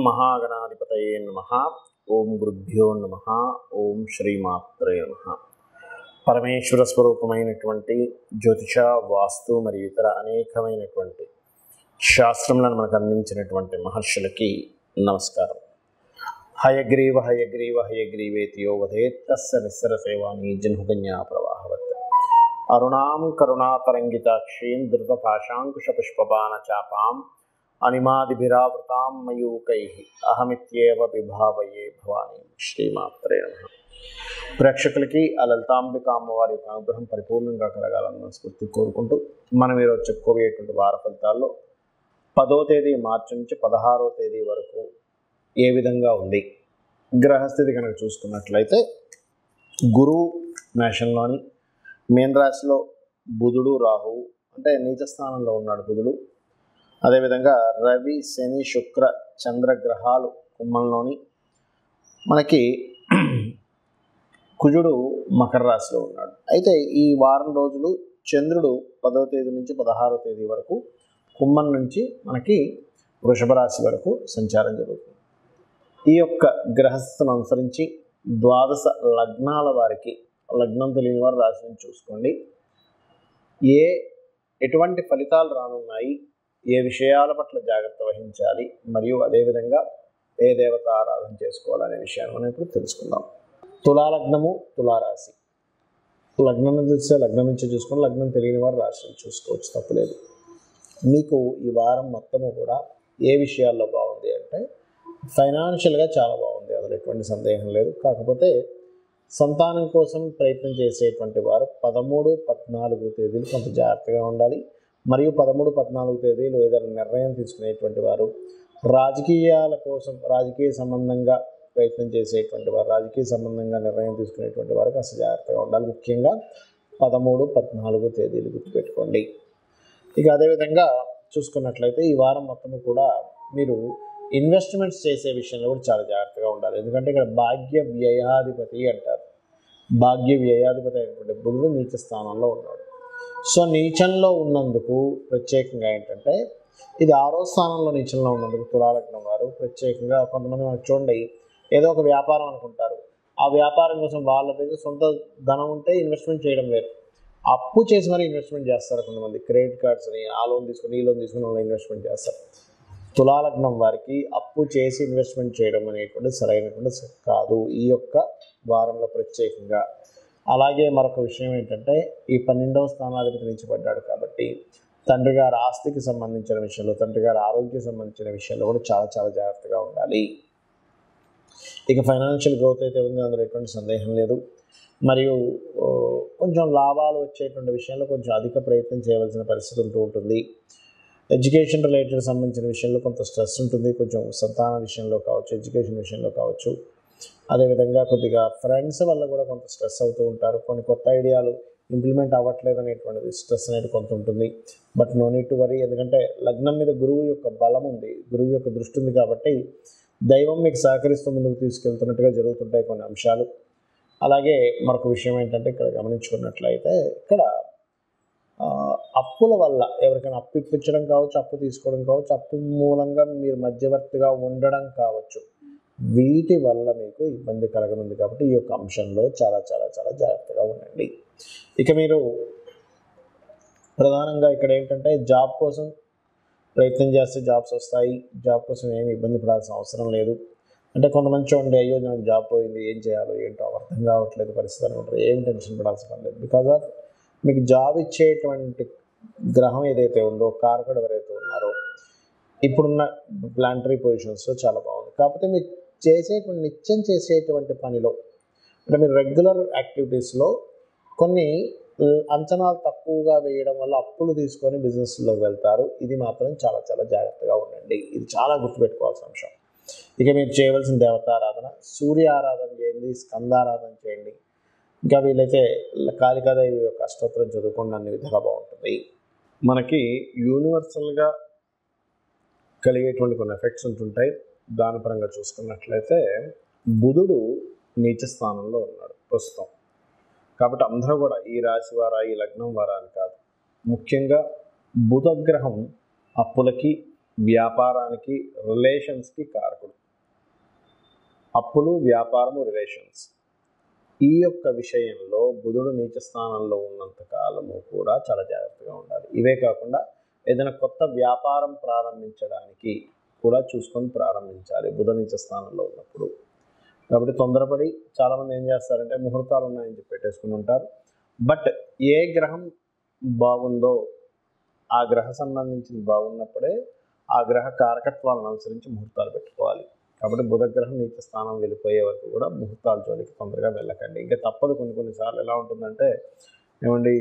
మహాగణాధిపతయే నమః. ఓం గురుభ్యో నమః. ఓం శ్రీమాత్రే నమః. పరమేశ్వర స్వరూపమైనటువంటి జ్యోతిష, వాస్తు మరియు ఇతర అనేకమైనటువంటి శాస్త్రములను మనకు అందించినటువంటి మహర్షులకి నమస్కారం. హయగ్రీవ హయగ్రీవ హయగ్రీవేతి యో వదేత్ తస్య నిస్సర సేవాని జన్మకన్యా ప్రవాహవత్. అరుణాం కరుణాతరంగితాక్షీం ధృతపాశాంకుశపుష్పబాణ చాపాం అనిమాదిభిరావృతాం మయూకైః అహమిత్యేవ విభావయే భవాని. శ్రీమాత్రే నమః. ప్రేక్షకులకి ఆ లలితాంబిక అమ్మవారి యొక్క అనుగ్రహం పరిపూర్ణంగా కలగాలని మనస్ఫూర్తి కోరుకుంటూ మనం ఈరోజు చెప్పుకోబోయేటువంటి వార ఫలితాల్లో 10వ తేదీ మార్చి నుంచి 16వ తేదీ వరకు ఏ విధంగా ఉంది. గ్రహస్థితి కనుక చూసుకున్నట్లయితే గురువు మేషంలోని, మీన రాశిలో బుధుడు, రాహువు అంటే నీచ స్థానంలో ఉన్నాడు బుధుడు. అదేవిధంగా రవి, శని, శుక్ర, చంద్రగ్రహాలు కుంభంలోని, మనకి కుజుడు మకర రాశిలో ఉన్నాడు. అయితే ఈ వారం రోజులు చంద్రుడు 10వ తేదీ నుంచి 16వ తేదీ వరకు కుంభం నుంచి మనకి వృషభ రాశి వరకు సంచారం జరుగుతుంది. ఈ యొక్క గ్రహస్థను అనుసరించి ద్వాదశ లగ్నాల వారికి, లగ్నం తెలియని వారు రాశిని చూసుకోండి, ఎటువంటి ఫలితాలు రానున్నాయి, ఏ విషయాల పట్ల జాగ్రత్త వహించాలి, మరియు అదేవిధంగా ఏ దేవత ఆరాధన చేసుకోవాలనే విషయాన్ని మనం ఇప్పుడు తెలుసుకుందాం. తులాలగ్నము, తులారాశి. లగ్నం తెలిస్తే లగ్నం నుంచి చూసుకొని, లగ్నం తెలియని వారు రాశిని చూసుకోవచ్చు, తప్పులేదు. మీకు ఈ వారం మొత్తము కూడా ఏ విషయాల్లో బాగుంది అంటే ఫైనాన్షియల్గా చాలా బాగుంది, అందులో ఎటువంటి సందేహం లేదు. కాకపోతే సంతానం కోసం ప్రయత్నం చేసేటువంటి వారు 13, 14 తేదీలు కొంత జాగ్రత్తగా ఉండాలి. మరియు 13, 14 తేదీలు ఏదైనా నిర్ణయం తీసుకునేటువంటి వారు, రాజకీయాల కోసం, రాజకీయ సంబంధంగా ప్రయత్నం చేసేటువంటి వారు, రాజకీయ సంబంధంగా నిర్ణయం తీసుకునేటువంటి వారు కాస్త జాగ్రత్తగా ఉండాలి. ముఖ్యంగా 13, 14 తేదీలు గుర్తుపెట్టుకోండి. ఇక అదేవిధంగా చూసుకున్నట్లయితే ఈ వారం మొత్తము కూడా మీరు ఇన్వెస్ట్మెంట్స్ చేసే విషయంలో కూడా చాలా జాగ్రత్తగా ఉండాలి. ఎందుకంటే ఇక్కడ భాగ్య వ్యయాధిపతి అంటారు. భాగ్య వ్యయాధిపతి అయినటువంటి బుధుడు నీచ స్థానంలో ఉన్నాడు. సో నీచంలో ఉన్నందుకు ప్రత్యేకంగా ఏంటంటే, ఇది 6వ స్థానంలో నీచంలో ఉన్నందుకు తులాలగ్నం వారు ప్రత్యేకంగా కొంతమంది మనకు చూడండి, ఏదో ఒక వ్యాపారం అనుకుంటారు. ఆ వ్యాపారం కోసం వాళ్ళ దగ్గర సొంత ధనం ఉంటే ఇన్వెస్ట్మెంట్ చేయడం వేరు, అప్పు చేసి మరి ఇన్వెస్ట్మెంట్ చేస్తారు. కొంతమంది క్రెడిట్ కార్డ్స్ని ఆ లోన్ తీసుకుని ఈ లోన్ తీసుకుని వాళ్ళు ఇన్వెస్ట్మెంట్ చేస్తారు. తులాలగ్నం వారికి అప్పు చేసి ఇన్వెస్ట్మెంట్ చేయడం అనేటువంటి సరైనటువంటి కాదు ఈ యొక్క వారంలో ప్రత్యేకంగా. అలాగే మరొక విషయం ఏంటంటే, ఈ 12వ స్థానాధిపతి నుంచి పడ్డాడు కాబట్టి తండ్రి గారి ఆస్తికి సంబంధించిన విషయంలో, తండ్రి గారి ఆరోగ్యం సంబంధించిన విషయంలో కూడా చాలా చాలా జాగ్రత్తగా ఉండాలి. ఇక ఫైనాన్షియల్ గ్రోత్ అయితే ఉంది, అందులో ఎటువంటి సందేహం లేదు. మరియు కొంచెం లాభాలు వచ్చేటువంటి విషయంలో కొంచెం అధిక ప్రయత్నం చేయవలసిన పరిస్థితి ఉంటుంది. ఎడ్యుకేషన్ రిలేటెడ్ సంబంధించిన విషయంలో కొంత స్ట్రెస్ ఉంటుంది, కొంచెం సంతాన విషయంలో కావచ్చు, ఎడ్యుకేషన్ విషయంలో కావచ్చు. అదేవిధంగా కొద్దిగా ఫ్రెండ్స్ వల్ల కూడా కొంత స్ట్రెస్ అవుతూ ఉంటారు. కొన్ని కొత్త ఐడియాలు ఇంప్లిమెంట్ అవ్వట్లేదు అనేటువంటిది స్ట్రెస్ అనేది కొంత ఉంటుంది. But no need to worry, ఎందుకంటే లగ్నం మీద గురువు యొక్క బలం ఉంది, గురువు యొక్క దృష్టి ఉంది కాబట్టి దైవం మీకు సహకరిస్తూ ముందుకు తీసుకెళ్తున్నట్టుగా జరుగుతుంటాయి కొన్ని అంశాలు. అలాగే మరొక విషయం ఏంటంటే, ఇక్కడ గమనించుకున్నట్లయితే ఇక్కడ అప్పుల వల్ల ఎవరికైనా అప్పు ఇప్పించడం కావచ్చు, అప్పు తీసుకోవడం కావచ్చు, అప్పు మూలంగా మీరు మధ్యవర్తిగా ఉండడం కావచ్చు, వీటి వల్ల మీకు ఇబ్బంది కలగనుంది. కాబట్టి ఈ యొక్క అంశంలో చాలా చాలా చాలా జాగ్రత్తగా ఉండండి. ఇక మీరు ప్రధానంగా ఇక్కడ ఏంటంటే, జాబ్ కోసం ప్రయత్నం చేస్తే జాబ్స్ వస్తాయి. జాబ్ కోసం ఏమి ఇబ్బంది పడాల్సిన అవసరం లేదు. అంటే కొంతమంది చూడండి, అయ్యో నాకు జాబ్ పోయింది, ఏం చేయాలో ఏంటో అర్థం కావట్లేదు పరిస్థితి అనుకుంటారు. ఏం టెన్షన్ పడాల్సిన పని లేదు. బికాజ్ ఆఫ్ మీకు జాబ్ ఇచ్చేటువంటి గ్రహం ఏదైతే ఉందో, కారకుడు ఎవరైతే ఉన్నారో, ఇప్పుడున్న ప్లానటరీ పొజిషన్స్లో చాలా బాగుంది. కాకపోతే మీరు నిత్యం చేసేటువంటి పనిలో, అంటే మీరు రెగ్యులర్ యాక్టివిటీస్లో కొన్ని అంచనాలు తక్కువగా వేయడం వల్ల అప్పులు తీసుకొని బిజినెస్లోకి వెళ్తారు. ఇది మాత్రం చాలా చాలా జాగ్రత్తగా ఉండండి. ఇది చాలా గుర్తుపెట్టుకోవాల్సిన అంశం. ఇక మీరు చేయవలసిన దేవతారాధన, సూర్య ఆరాధన చేయండి, స్కందారాధన చేయండి. ఇంకా వీలైతే కాళికాదేవి యొక్క అష్టోత్తరం చదువుకోండి, అన్ని విధాలుగా బాగుంటుంది. మనకి యూనివర్సల్గా కలిగేటువంటి కొన్ని ఎఫెక్ట్స్ ఉంటుంటాయి. దాని పరంగా చూసుకున్నట్లయితే బుధుడు నీచ స్థానంలో ఉన్నాడు ప్రస్తుతం. కాబట్టి అందరూ కూడా ఈ రాశి వారా, ఈ లగ్నం వారా అని కాదు, ముఖ్యంగా బుధగ్రహం అప్పులకి, వ్యాపారానికి, రిలేషన్స్కి కారకుడు. అప్పులు, వ్యాపారము, రిలేషన్స్ ఈ యొక్క విషయంలో బుధుడు నీచ స్థానంలో ఉన్నంత కాలము కూడా చాలా జాగ్రత్తగా ఉండాలి. ఇవే కాకుండా ఏదైనా కొత్త వ్యాపారం ప్రారంభించడానికి కూడా చూసుకొని ప్రారంభించాలి బుధ నీచ స్థానంలో ఉన్నప్పుడు. కాబట్టి తొందరపడి చాలామంది ఏం చేస్తారంటే ముహూర్తాలు ఉన్నాయని చెప్పి పెట్టేసుకుని ఉంటారు. బట్ ఏ గ్రహం బాగుందో ఆ గ్రహ సంబంధించింది బాగున్నప్పుడే ఆ గ్రహ కారకత్వాలను అనుసరించి ముహూర్తాలు పెట్టుకోవాలి. కాబట్టి బుధగ్రహం నీచ స్థానం వెళ్ళిపోయే వరకు కూడా ముహూర్తాల జోలికి తొందరగా వెళ్ళకండి. ఇంకా తప్పదు. కొన్నిసార్లు ఎలా ఉంటుందంటే ఏమండి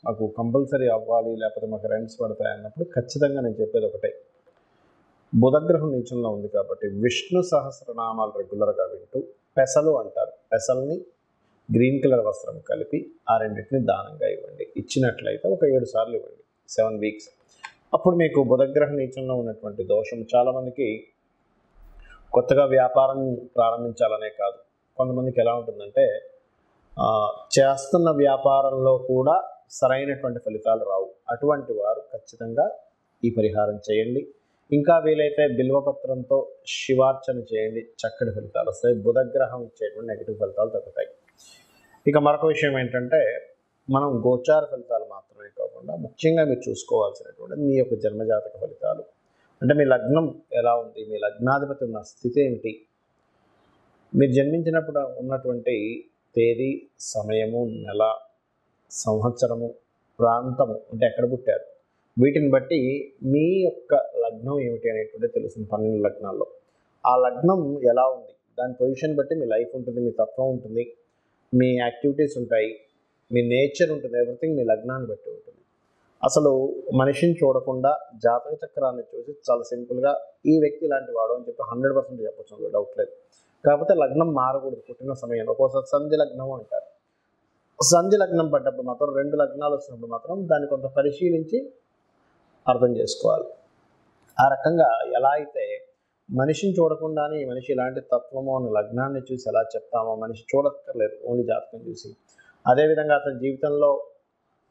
మాకు కంపల్సరీ అవ్వాలి, లేకపోతే మాకు రెంట్స్ పడతాయి అన్నప్పుడు ఖచ్చితంగా నేను చెప్పేది ఒకటే, బుధగ్రహం నీచంలో ఉంది కాబట్టి విష్ణు సహస్రనామాలు రెగ్యులర్గా వింటూ, పెసలు అంటారు, పెసల్ని గ్రీన్ కలర్ వస్త్రం కలిపి ఆ రెండింటిని దానంగా ఇవ్వండి. ఇచ్చినట్లయితే ఒక 7 సార్లు ఇవ్వండి, 7 వీక్స్. అప్పుడు మీకు బుధగ్రహ నీచంలో ఉన్నటువంటి దోషం చాలామందికి కొత్తగా వ్యాపారం ప్రారంభించాలనే కాదు, కొంతమందికి ఎలా ఉంటుందంటే చేస్తున్న వ్యాపారంలో కూడా సరైనటువంటి ఫలితాలు రావు. అటువంటి వారు ఖచ్చితంగా ఈ పరిహారం చేయండి. ఇంకా వీలైతే బిల్వపత్రంతో శివార్చన చేయండి, చక్కటి ఫలితాలు వస్తాయి. బుధగ్రహం ఇచ్చేటువంటి నెగిటివ్ ఫలితాలు తగ్గుతాయి. ఇక మరొక విషయం ఏంటంటే మనం గోచార ఫలితాలు మాత్రమే కాకుండా ముఖ్యంగా మీరు చూసుకోవాల్సినటువంటి మీ యొక్క జన్మజాతక ఫలితాలు. అంటే మీ లగ్నం ఎలా ఉంది, మీ లగ్నాధిపతి ఉన్న స్థితి ఏమిటి, మీరు జన్మించినప్పుడు ఉన్నటువంటి తేదీ, సమయము, నెల, సంవత్సరము, ప్రాంతము, అంటే ఎక్కడ పుట్టారు, వీటిని బట్టి మీ యొక్క లగ్నం ఏమిటి అనేటువంటి తెలుస్తుంది. 12 లగ్నాల్లో ఆ లగ్నం ఎలా ఉంది, దాని పొజిషన్ బట్టి మీ లైఫ్ ఉంటుంది, మీ తత్వం ఉంటుంది, మీ యాక్టివిటీస్ ఉంటాయి, మీ నేచర్ ఉంటుంది. ఎవ్రీథింగ్ మీ లగ్నాన్ని బట్టి ఉంటుంది. అసలు మనిషిని చూడకుండా జాతక చక్రాన్ని చూసి చాలా సింపుల్గా ఈ వ్యక్తి ఇలాంటి వాడు అని చెప్పి 100% చెప్పచ్చు, డౌట్ లేదు. కాకపోతే లగ్నం మారకూడదు పుట్టిన సమయంలో. ఒక్కోసారి సంధి లగ్నం అంటారు. సంధి లగ్నం పడ్డప్పుడు మాత్రం 2 లగ్నాలు వచ్చినప్పుడు మాత్రం దాన్ని కొంత పరిశీలించి అర్థం చేసుకోవాలి. ఆ రకంగా ఎలా అయితే మనిషిని చూడకుండానే ఈ మనిషి ఇలాంటి తత్వము అని లగ్నాన్ని చూసి ఎలా చెప్తామో, మనిషి చూడక్కర్లేదు, ఓన్లీ జాతకం చూసి. అదేవిధంగా అతని జీవితంలో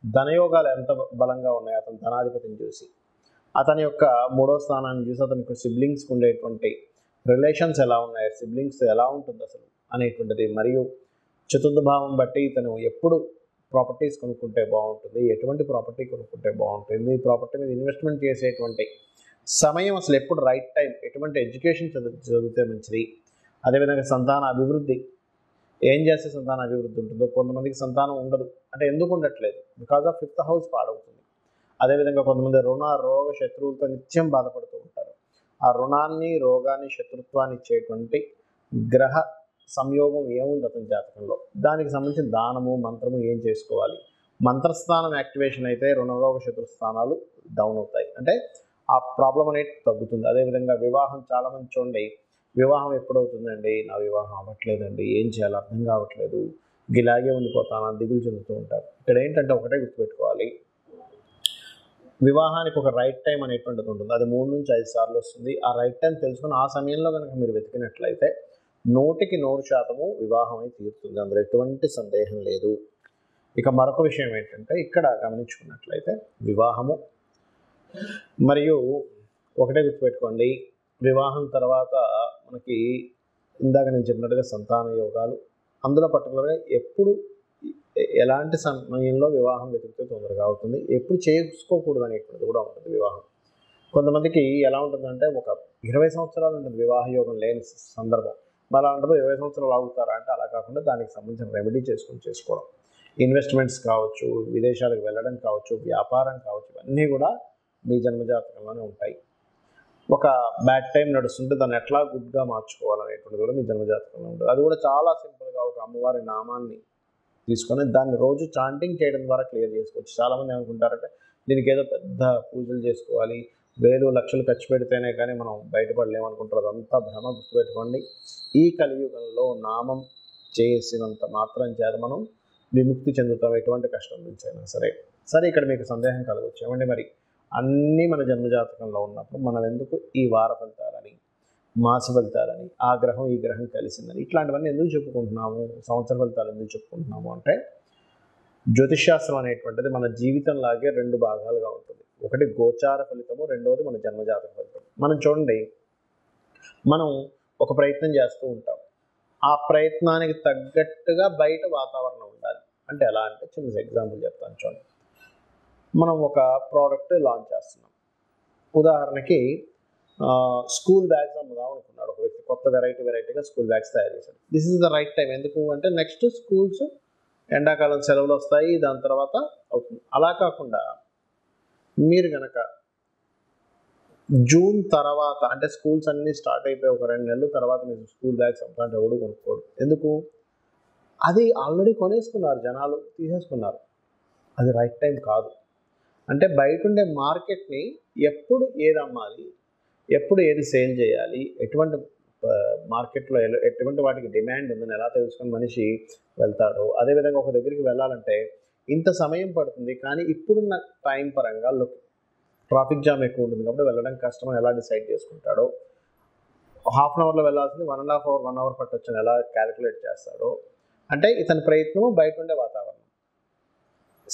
ధనయోగాలు ఎంత బలంగా ఉన్నాయి అతని ధనాధిపతిని చూసి, అతని యొక్క 3వ స్థానాన్ని చూసి, అతనికి సిబ్లింగ్స్కి ఉండేటువంటి రిలేషన్స్ ఎలా ఉన్నాయి, సిబ్లింగ్స్ ఎలా ఉంటుంది అసలు అనేటువంటిది, మరియు చతుర్థ భావం బట్టి ఇతను ఎప్పుడు ప్రాపర్టీస్ కొనుక్కుంటే బాగుంటుంది, ఎటువంటి ప్రాపర్టీ కొనుక్కుంటే బాగుంటుంది, ఈ ప్రాపర్టీ మీద ఇన్వెస్ట్మెంట్ చేసేటువంటి సమయం అసలు ఎప్పుడు రైట్ టైం, ఎటువంటి ఎడ్యుకేషన్ చదివితే మంచిది, అదేవిధంగా సంతాన అభివృద్ధి, ఏం చేస్తే సంతాన అభివృద్ధి ఉంటుందో. కొంతమందికి సంతానం ఉండదు, అంటే ఎందుకు ఉండట్లేదు, బికాజ్ ఆఫ్ 5th హౌస్ పాడవుతుంది. అదేవిధంగా కొంతమంది రుణ, రోగ, శత్రువులతో నిత్యం బాధపడుతూ ఉంటారు. ఆ రుణాన్ని, రోగాన్ని, శత్రుత్వాన్ని ఇచ్చేటువంటి గ్రహ సంయోగం ఏముంది అతని జాతకంలో, దానికి సంబంధించిన దానము, మంత్రము ఏం చేసుకోవాలి. మంత్రస్థానం యాక్టివేషన్ అయితే రుణరోగ శత్రుస్థానాలు డౌన్ అవుతాయి, అంటే ఆ ప్రాబ్లం అనేది తగ్గుతుంది. అదేవిధంగా వివాహం, చాలామంది చూడండి వివాహం ఎప్పుడవుతుందండి, నా వివాహం అవ్వట్లేదండి, ఏం చేయాలో అర్థం కావట్లేదు, ఇలాగే ఉండిపోతాను, దిగులు చెందుతూ ఉంటారు. ఇక్కడ ఏంటంటే ఒకటే గుర్తుపెట్టుకోవాలి, వివాహానికి ఒక రైట్ టైం అనేటువంటిది ఉంటుంది. అది 3 నుంచి 5 సార్లు వస్తుంది. ఆ రైట్ టైం తెలుసుకుని ఆ సమయంలో కనుక మీరు వెతికినట్లయితే 100% వివాహం అయితే తీరుతుంది, అందులో ఎటువంటి సందేహం లేదు. ఇక మరొక విషయం ఏంటంటే ఇక్కడ గమనించుకున్నట్లయితే వివాహము మరియు ఒకటే గుర్తుపెట్టుకోండి, వివాహం తర్వాత మనకి ఇందాక నేను చెప్పినట్టుగా సంతాన యోగాలు, అందులో పర్టికులర్గా ఎప్పుడు ఎలాంటి సమయంలో వివాహం వెతికితే తొందరగా అవుతుంది, ఎప్పుడు చేసుకోకూడదు అనేటువంటిది కూడా ఉంటుంది. వివాహం కొంతమందికి ఎలా ఉంటుందంటే ఒక 20 సంవత్సరాలు ఉంటుంది వివాహ యోగం లేని సందర్భం. మరి అలాంటప్పుడు 20 సంవత్సరాలు ఆగుతారా అంటే అలా కాకుండా దానికి సంబంధించిన రెమెడీ చేసుకోవడం, ఇన్వెస్ట్మెంట్స్ కావచ్చు, విదేశాలకు వెళ్ళడం కావచ్చు, వ్యాపారం కావచ్చు, ఇవన్నీ కూడా మీ జన్మజాతకంలోనే ఉంటాయి. ఒక బ్యాడ్ టైం నడుస్తుంటే దాన్ని ఎట్లా గుడ్గా మార్చుకోవాలనేటువంటిది కూడా మీ జన్మజాతకంలో ఉంటుంది. అది కూడా చాలా సింపుల్గా ఒక అమ్మవారి నామాన్ని తీసుకొని దాన్ని రోజు చాంటింగ్ చేయడం ద్వారా క్లియర్ చేసుకోవచ్చు. చాలామంది ఏమనుకుంటారంటే దీనికి ఏదో పెద్ద పూజలు చేసుకోవాలి, వేలు లక్షలు ఖర్చు పెడితేనే కానీ మనం బయటపడలేమనుకుంటారు. అదంతా భ్రమ. గుర్తుపెట్టుకోండి, ఈ కలియుగంలో నామం చేసినంత మాత్రం చేత మనం విముక్తి చెందుతాం, ఎటువంటి కష్టం నుంచి అయినా సరే. ఇక్కడ మీకు సందేహం కలగవచ్చు, ఏమండి మరి అన్నీ మన జన్మజాతకంలో ఉన్నప్పుడు మనం ఎందుకు ఈ వార ఫలితాలని, మాస ఫలితాలని, ఆ గ్రహం ఈ గ్రహం కలిసిందని ఇట్లాంటివన్నీ ఎందుకు చెప్పుకుంటున్నాము, సంవత్సర ఫలితాలు ఎందుకు చెప్పుకుంటున్నాము అంటే జ్యోతిష్శాస్త్రం అనేటువంటిది మన జీవితంలాగే రెండు భాగాలుగా ఉంటుంది. ఒకటి గోచార ఫలితము, రెండవది మన జన్మజాతక ఫలితం. మనం చూడండి, మనం ఒక ప్రయత్నం చేస్తూ ఉంటాం. ఆ ప్రయత్నానికి తగ్గట్టుగా బయట వాతావరణం ఉండాలి. అంటే ఎలా అంటే, చిన్న ఎగ్జాంపుల్ చెప్తాను చూడండి. మనం ఒక ప్రోడక్ట్ లాంచ్ చేస్తున్నాం. ఉదాహరణకి స్కూల్ బ్యాగ్స్ అమ్ముదాం అనుకున్నాడు ఒక వ్యక్తి. కొత్త వెరైటీగా స్కూల్ బ్యాగ్స్ తయారు చేశాడు. This is the right time. ఎందుకు అంటే నెక్స్ట్ స్కూల్స్ ఎండాకాలం సెలవులు వస్తాయి, దాని తర్వాత అవుతుంది. అలా కాకుండా మీరు కనుక జూన్ తర్వాత, అంటే స్కూల్స్ అన్నీ స్టార్ట్ అయిపోయి ఒక 2 నెలల తర్వాత మీరు స్కూల్ బ్యాగ్స్ అమ్ముతాంటే ఎవడు కొనుక్కోడు. ఎందుకు? అది ఆల్రెడీ కొనేసుకున్నారు, జనాలు తీసేసుకున్నారు. అది రైట్ టైం కాదు. అంటే బయట ఉండే మార్కెట్ని ఎప్పుడు ఏది అమ్మాలి, ఎప్పుడు ఏది సేల్ చేయాలి, ఎటువంటి మార్కెట్లో ఎటువంటి వాటికి డిమాండ్ ఉందని ఎలా తెలుసుకొని మనిషి వెళ్తాడో, అదేవిధంగా ఒక దగ్గరికి వెళ్ళాలంటే ఇంత సమయం పడుతుంది, కానీ ఇప్పుడున్న టైం పరంగా ట్రాఫిక్ జామ్ ఎక్కువ ఉంటుంది కాబట్టి వెళ్ళడం కష్టం అని ఎలా డిసైడ్ చేసుకుంటాడో, హాఫ్ అన్ అవర్లో వెళ్ళాల్సింది 1.5 అవర్ 1 అవర్ పట్టొచ్చని ఎలా క్యాలిక్యులేట్ చేస్తాడో, అంటే ఇతని ప్రయత్నము బయట ఉండే వాతావరణం.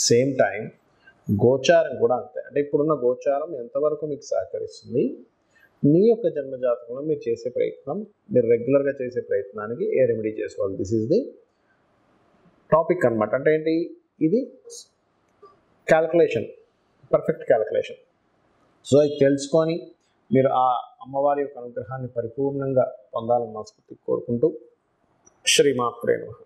సేమ్ టైం గోచారం కూడా అంతే. అంటే ఇప్పుడున్న గోచారం ఎంతవరకు మీకు సహకరిస్తుంది, మీ యొక్క జన్మజాతకంలో మీరు చేసే ప్రయత్నం, మీరు రెగ్యులర్గా చేసే ప్రయత్నానికి ఏ రెమెడీ చేసుకోవాలి, దిస్ ఈజ్ ది టాపిక్ అనమాట. అంటే ఏంటి, ఇది క్యాలిక్యులేషన్, పర్ఫెక్ట్ క్యాలిక్యులేషన్. సో ఇది తెలుసుకొని మీరు ఆ అమ్మవారి యొక్క అనుగ్రహాన్ని పరిపూర్ణంగా పొందాలని మనస్ఫూర్తిగా కోరుకుంటూ, శ్రీమాత్రే నమః.